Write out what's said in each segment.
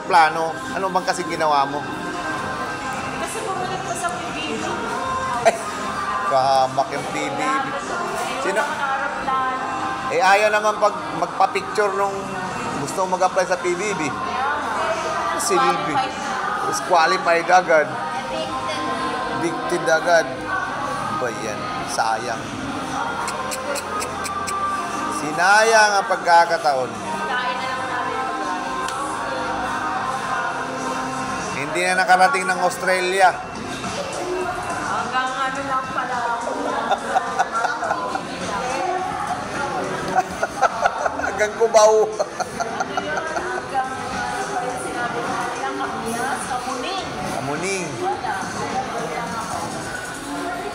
eroplano, ano bang kasi ginawa mo? Kasi bumalik ko sa PBB. Ay, kamak yung PBB. Sino? Aeroplano. Eh, ayaw naman pag magpa-picture nung gusto mag-apply sa PBB. Silbi. Disqualified agad. Evicted agad. Ba yan? Sayang. Sinayang ang pagkakataon. Kain na lang namin Hindi na nakarating ng Australia. hanggang ano lang pala ako. Hanggang Cubao. Hanggang sinabi ko lang Kapinas, Kamuning. Kamuning. Wala.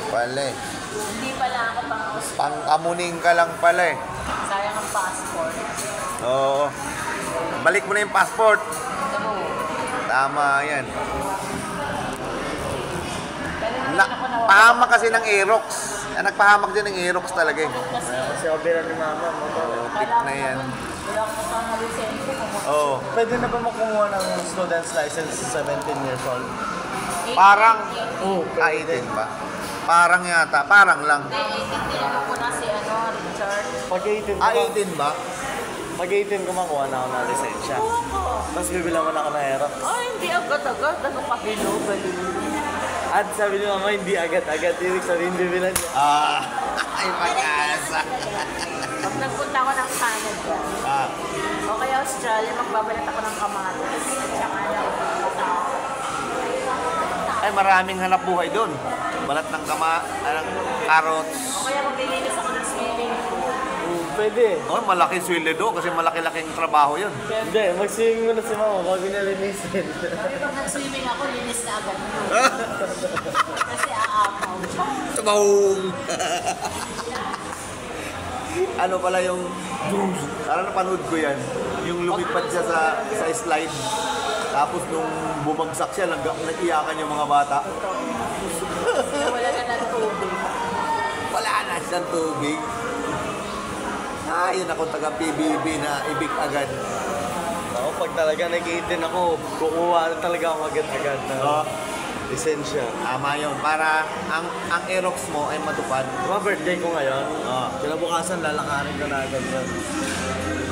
Pala eh. Hindi pala ako pang Australia. Pang-kamuning ka lang pala eh. Sayang ang passport. Oo. Balik mo na yung passport. Ano? Tama yan. Pero hindi ako nawawala. Pahamak kasi ng Aerox. Nagpahamak din ng Aerox talaga eh. Kasi Kasi obera ni mama mo. Tip na yan. wala ko pang lisensya. Oo. Pwede na ba makuha ng student's license 17 years old? Parang, Oo, 18 ba? Parang yata, parang lang. Hindi, 18 tinanong ko na si Richard. Pag 18 Ah, ko, 18 ba? pag 18 kumakuha na ako ng lisensya. Tapos bibilang mo na ako ng aero. Ay, hindi agad-agad. Ano pa balo. At sabi ni mama, hindi agad-agad. Ibig sabihin, bibilang niya. Ah, ay pag-asa. Pag nagpunta ako ng Canada, Ah, o kaya Australia, magbabalat ako ng kamatis. At saka na pupunta ako. ay maraming hanap buhay doon. Balat ng carrots. O kaya maglilinis ako ng swimming pool. Pwede. Oh, malaki sweldo doon kasi malaki-laking trabaho yun. Hindi, mag-swimming muna si mama bago niya linisin. Sabi pag nag-swimming ako, linis na agad yun. Kasi aapaw. Tabahong! Ano pala yung... Parang napanood ko yan. Yung lumipad siya sa slide. Tapos nung bumagsak siya, nag-iyakan yung mga bata. Wala na ng tubig. Wala na siyang tubig. Ah, yun ako taga-PBB na ibig agad. Ako, pag talaga nag-18 ako, kukuha na talaga ako agad-agad na Oh, lisensya. tama yun. Para ang Aerox mo ay matupad. Diba birthday ko ngayon? Oh. Kinabukasan, lalakarin ko na agad yan.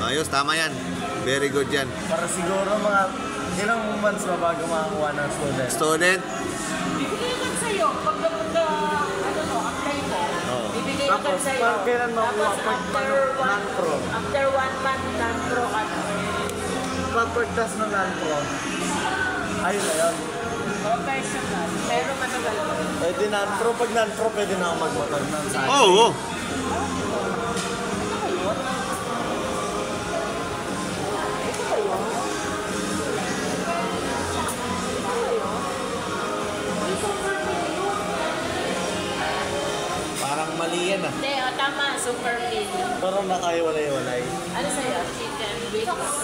Ayos, tama yan. Very good yan. Para siguro mga ilang months ba bago makakuha ng student? Student, Bibigay agad sa'yo. Pag apply mo. Oo. Bibigay agad Tapos, sa'yo. pag kailan makuha? Tapos Pag non-pro. after 1 month, non-pro ka na. Pag-test na non-pro. Ayun na yun. Professional. Pero matagal pa. Pwede non-pro. Pag non-pro, pwede na ako magmotor ng sa'yo. oo. Parang mali yan ah. Hindi, tama. Super meal. Pero nakaiwalay-walay. Ano sa'yo? Chicken wings.